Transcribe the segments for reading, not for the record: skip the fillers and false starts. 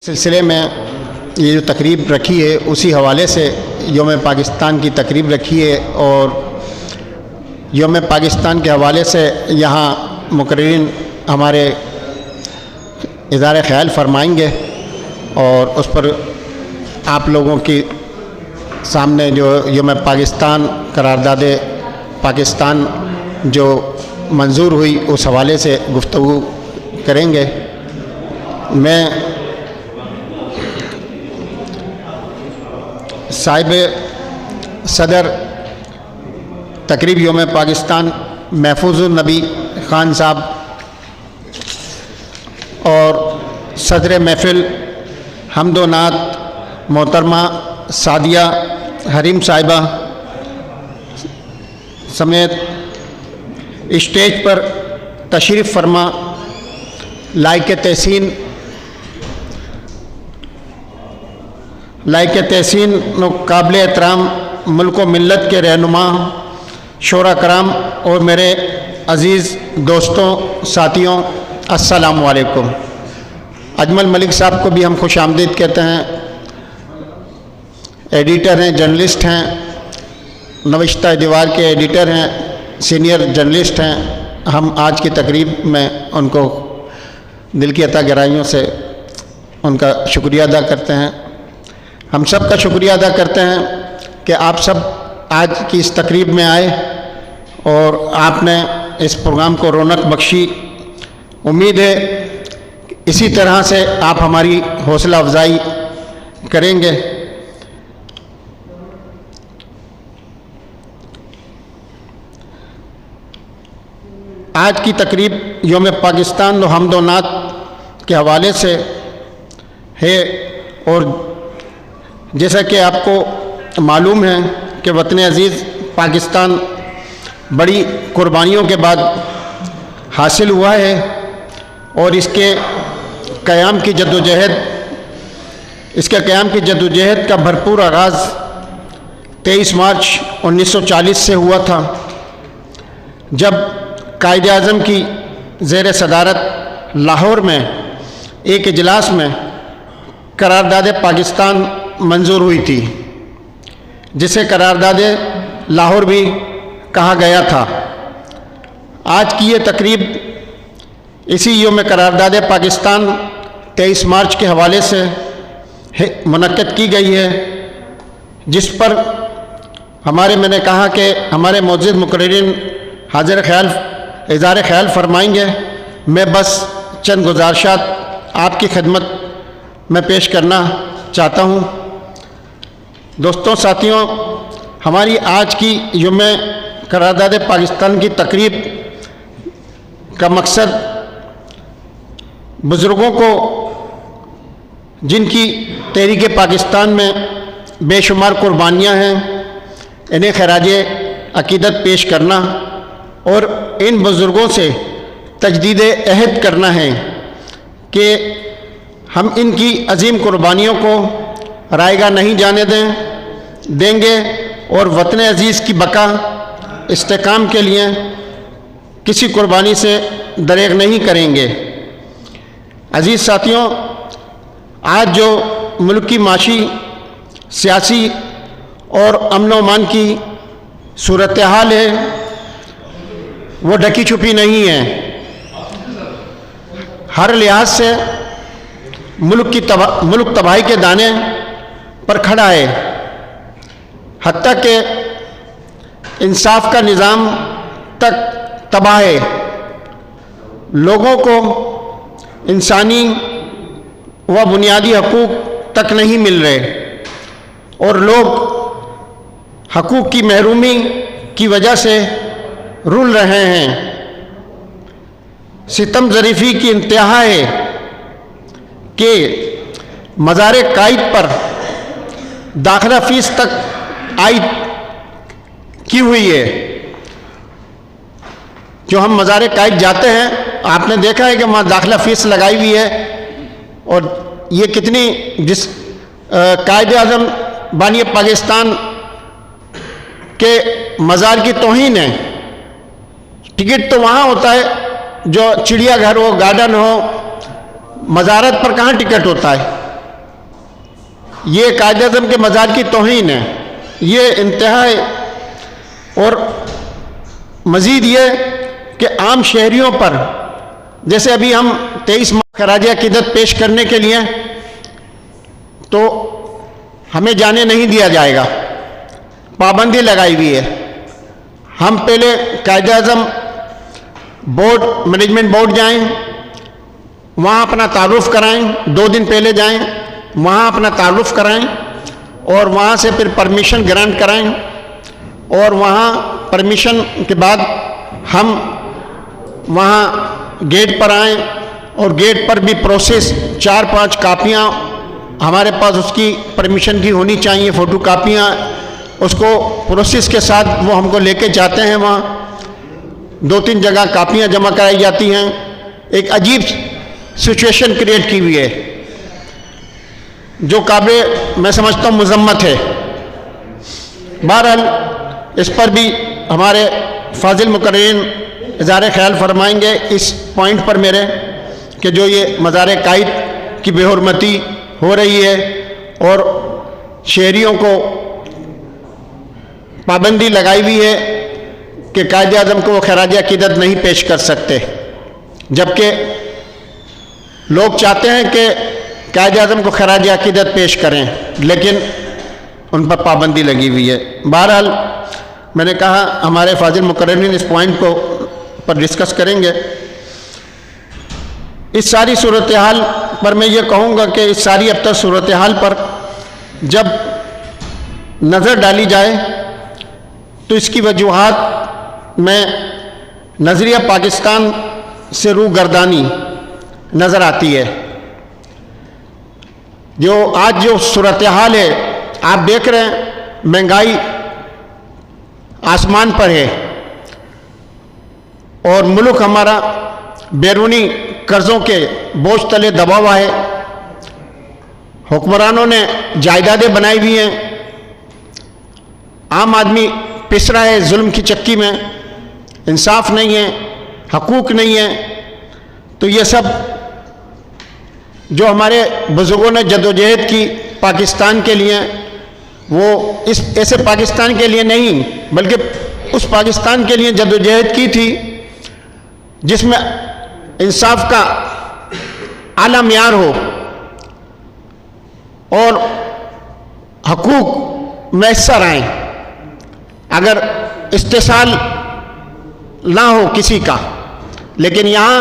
सिलसिले में ये जो तकरीब रखी है उसी हवाले से यौम पाकिस्तान की तकरीब रखी है और यौम पाकिस्तान के हवाले से यहाँ मुकर्रिरीन हमारे इज़हार ख्याल फरमाएंगे और उस पर आप लोगों की सामने जो यौम पाकिस्तान करारदाद पाकिस्तान जो मंजूर हुई उस हवाले से गुफ्तगू करेंगे। मैं साहिब सदर तकरीब यौम पाकिस्तान महफूजुन नबी ख़ान साहब और सदर महफिल हम्दो नात मोहतरमा सादिया हरीम साहिबा समेत स्टेज पर तशरीफ़ फरमा लायक तहसीन काबिल एहतराम मुल्क व मिल्लत के रहनुमा शोरा कराम और मेरे अज़ीज़ दोस्तों साथियों अस्सलामु अलैकुम। अजमल मलिक साहब को भी हम खुश आमदीद कहते हैं। एडिटर हैं, जर्नलिस्ट हैं, नविश्ता दीवार के एडिटर हैं, सीनियर जर्नलिस्ट हैं। हम आज की तकरीब में उनको दिल की अता गहराइयों से उनका शुक्रिया अदा करते हैं। हम सब का शुक्रिया अदा करते हैं कि आप सब आज की इस तकरीब में आए और आपने इस प्रोग्राम को रौनक बख्शी। उम्मीद है इसी तरह से आप हमारी हौसला अफजाई करेंगे। आज की तकरीब यौम पाकिस्तान व हम्दो नात के हवाले से है और जैसा कि आपको मालूम है कि वतन अज़ीज़ पाकिस्तान बड़ी कुर्बानियों के बाद हासिल हुआ है और इसके क़याम की जद्दोजहद का भरपूर आगाज़ 23 मार्च 1940 से हुआ था, जब कायदे आज़म की ज़ेर सदारत लाहौर में एक इजलास में करारदाद पाकिस्तान मंजूर हुई थी, जिसे करारदाद लाहौर भी कहा गया था। आज की ये तकरीब इसी यौम करारदाद पाकिस्तान 23 मार्च के हवाले से मुनक्कद की गई है, जिस पर मैंने कहा कि हमारे मौजूद मुकर्रिरीन हाजिर ख्याल इज़हार ख्याल फरमाएंगे। मैं बस चंद गुज़ारिशात आपकी खिदमत में पेश करना चाहता हूँ। दोस्तों साथियों, हमारी आज की यौम करारदाद पाकिस्तान की तकरीब का मकसद बुज़ुर्गों को जिनकी तहरीक पाकिस्तान में बेशुमार कुर्बानियाँ हैं, इन्हें खराज अकीदत पेश करना और इन बुज़ुर्गों से तजदीद अहद करना है कि हम इनकी अजीम कुर्बानियों को रायगा नहीं जाने देंगे और वतन अज़ीज़ की बका इस्तेकाम के लिए किसी कुर्बानी से दरेग नहीं करेंगे। अज़ीज़ साथियों, आज जो मुल्क की माशी, सियासी और अमन व अमान की सूरत हाल है वो ढकी छुपी नहीं है। हर लिहाज से मुल्क तबाही के दाने पर खड़ा है। हत्ता के इंसाफ का निज़ाम तक तबाह है। लोगों को इंसानी व बुनियादी हकूक़ तक नहीं मिल रहे और लोग हकूक़ की महरूमी की वजह से रुल रहे हैं। सितम ज़रीफ़ी की इंतहा है कि मज़ार कायद पर दाखिला फ़ीस तक आयद की हुई है। जो हम मज़ार कायद जाते हैं, आपने देखा है कि वहाँ दाखिला फ़ीस लगाई हुई है और ये कितनी जिस कायदे आज़म बानी पाकिस्तान के मज़ार की तौहीन है। टिकट तो वहाँ होता है जो चिड़ियाघर हो, गार्डन हो, मज़ारत पर कहाँ टिकट होता है। ये कायद-ए-आज़म के मज़ार की तौहीन है, ये इंतहा है। और मज़ीद ये कि आम शहरियों पर, जैसे अभी हम 23 मार्च खराज अक़ीदत पेश करने के लिए तो हमें जाने नहीं दिया जाएगा, पाबंदी लगाई हुई है। हम पहले कायद-ए-आज़म बोर्ड, मैनेजमेंट बोर्ड जाएं, वहाँ अपना तारुफ कराएं, 2 दिन पहले जाएं, वहाँ अपना तारुफ कराएं और वहाँ से फिर परमिशन ग्रांट कराएं और वहाँ परमिशन के बाद हम वहाँ गेट पर आएं और गेट पर भी प्रोसेस 4-5 कापियाँ हमारे पास उसकी परमिशन की होनी चाहिए, फ़ोटो कापियाँ, उसको प्रोसेस के साथ वो हमको लेके जाते हैं। वहाँ 2-3 जगह कापियाँ जमा कराई जाती हैं। एक अजीब सिचुएशन क्रिएट की हुई है जो काबिल, मैं समझता हूँ, मज़म्मत है। बहरहाल इस पर भी हमारे फाजिल मुकर्रिरीन इज़हार ख्याल फरमाएंगे इस पॉइंट पर मेरे कि जो ये मज़ार कायद की बेहुरमती हो रही है और शहरियों को पाबंदी लगाई हुई है कि कायद-ए-आज़म को वो खराज अक़ीदत नहीं पेश कर सकते, जबकि लोग चाहते हैं कि कायद-ए-आज़म को खराज अक़ीदत पेश करें, लेकिन उन पर पाबंदी लगी हुई है। बहरहाल मैंने कहा हमारे फाजिल मुकर्रिरीन इस पॉइंट को पर डिस्कस करेंगे। इस सारी सूरत हाल पर मैं ये कहूँगा कि इस सारी अब तक सूरत हाल पर जब नज़र डाली जाए तो इसकी वजूहात में नज़रिया पाकिस्तान से रूगर्दानी नज़र आती है। जो आज जो सूरत हाल है, आप देख रहे हैं, महंगाई आसमान पर है और मुल्क हमारा बैरूनी कर्ज़ों के बोझ तले दबा हुआ है। हुक्मरानों ने जायदादें बनाई हुई हैं, आम आदमी पिस रहा है जुल्म की चक्की में, इंसाफ नहीं है, हकूक़ नहीं है। तो ये सब जो हमारे बुज़ुर्गों ने जद्दोजहद की पाकिस्तान के लिए, वो इस ऐसे पाकिस्तान के लिए नहीं बल्कि उस पाकिस्तान के लिए जद्दोजहद की थी जिसमें इंसाफ का आला मियार हो और हकूक़ मैसर आए। अगर इस्तेसाल ना हो किसी का, लेकिन यहाँ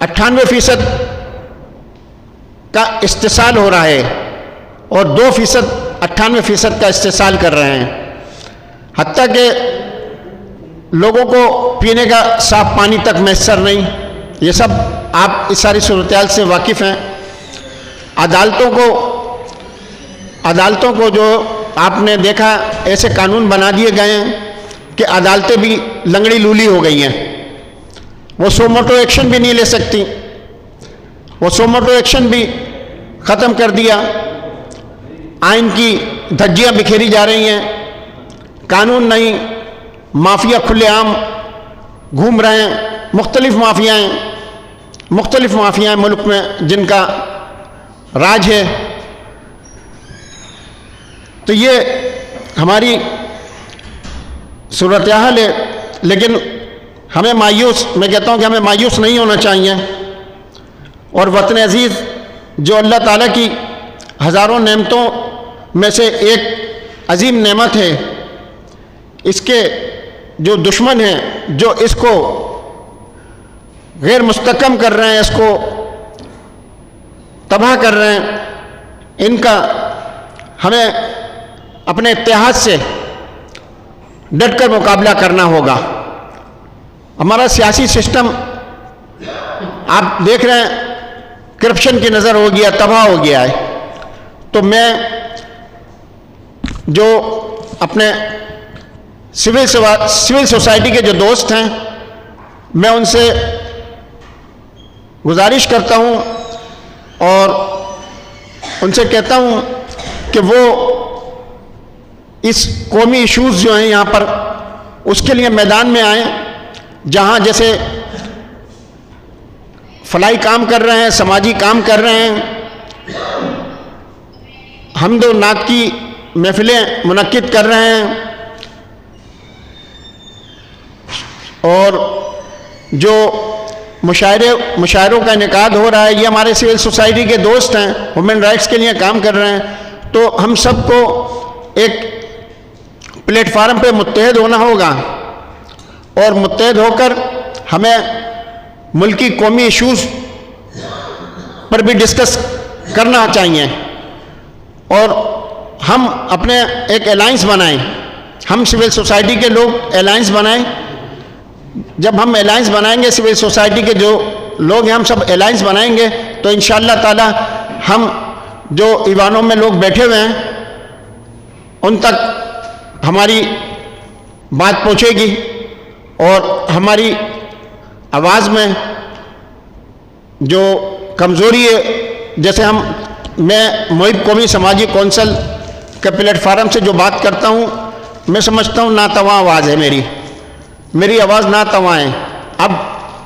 98% का इस्तेसाल हो रहा है और 2% 98% का इस्तेसाल कर रहे हैं। हत्ता कि लोगों को पीने का साफ पानी तक मैसर नहीं। ये सब आप इस सारी सूरत-ए-हाल से वाकिफ़ हैं। अदालतों को जो आपने देखा, ऐसे कानून बना दिए गए हैं कि अदालतें भी लंगड़ी लूली हो गई हैं। वो सो मोटो एक्शन भी नहीं ले सकती, वो सो मोटो एक्शन भी ख़त्म कर दिया। आइन की धज्जियाँ बिखेरी जा रही हैं, कानून नहीं, माफिया खुलेआम घूम रहे हैं। मुख्तलिफ माफियाएँ मुल्क में जिनका राज है। तो ये हमारी सूरत हाल है। लेकिन हमें मायूस, मैं कहता हूँ कि हमें मायूस नहीं होना चाहिए। और वतन अजीज़ जो अल्लाह ताला की हज़ारों नेमतों में से एक अजीम नेमत है, इसके जो दुश्मन हैं, जो इसको गैर मुस्तकम कर रहे हैं, इसको तबाह कर रहे हैं, इनका हमें अपने इत्तेहाद से डटकर मुकाबला करना होगा। हमारा सियासी सिस्टम आप देख रहे हैं करप्शन की नज़र हो गया, तबाह हो गया है। तो मैं जो अपने सिविल सोसाइटी के जो दोस्त हैं, मैं उनसे गुजारिश करता हूं और उनसे कहता हूं कि वो इस कौमी इश्यूज़ जो हैं यहाँ पर, उसके लिए मैदान में आएँ। जहाँ जैसे फलाई काम कर रहे हैं, समाजी काम कर रहे हैं, हम्द व नात की महफिलें मुनक्किद कर रहे हैं और जो मुशायरों का इनेकाद हो रहा है, ये हमारे सिविल सोसाइटी के दोस्त हैं, ह्यूमन राइट्स के लिए काम कर रहे हैं। तो हम सबको एक प्लेटफार्म पे मुत्तहद होना होगा और मुत्तहद होकर हमें मुल्की कौमी इशूज़ पर भी डिस्कस करना चाहिए और हम अपने एक अलायंस बनाएं, हम सिविल सोसाइटी के लोग अलायंस बनाएं। जब हम अलायंस बनाएंगे, सिविल सोसाइटी के जो लोग हैं हम सब अलायंस बनाएंगे, तो इंशाअल्लाह ताला हम जो ईवानों में लोग बैठे हुए हैं उन तक हमारी बात पहुंचेगी और हमारी आवाज़ में जो कमज़ोरी है, जैसे मैं मुहिब कौमी समाजी कौंसल के प्लेटफार्म से जो बात करता हूँ, मैं समझता हूँ नातवा आवाज़ है मेरी आवाज़ नातवा है। अब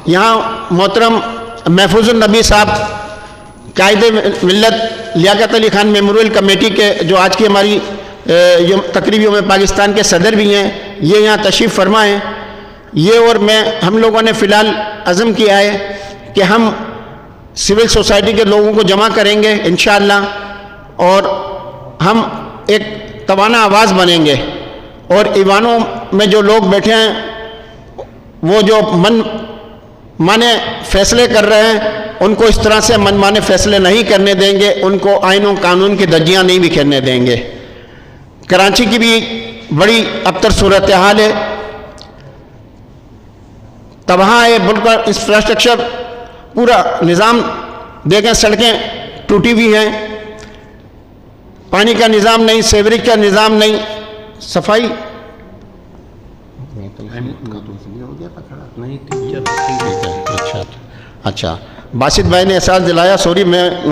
यहाँ मोहतरम महफूजुल नबी साहब कायदे मिल्लत लियाकत अली खान मेमोरियल कमेटी के जो आज की हमारी तकरीबों में पाकिस्तान के सदर भी हैं, ये यहाँ तशरीफ़ फरमा हैं। ये और मैं हम लोगों ने फ़िलहाल अज़म किया है कि हम सिविल सोसाइटी के लोगों को जमा करेंगे इंशाअल्लाह और हम एक तवाना आवाज़ बनेंगे और ईवानों में जो लोग बैठे हैं वो जो मन माने फ़ैसले कर रहे हैं उनको इस तरह से मन माने फ़ैसले नहीं करने देंगे, उनको आइन और कानून की धज्जियाँ नहीं बिखेरने देंगे। कराची की भी बड़ी अबतर सूरत हाल है, तबाह है, बिल्कुल इंफ्रास्ट्रक्चर पूरा निज़ाम देखें, सड़कें टूटी हुई हैं, पानी का निज़ाम नहीं, सेवरेज का निज़ाम नहीं, सफाई नहीं। अच्छा, बासित भाई ने एहसास दिलाया, सॉरी मैं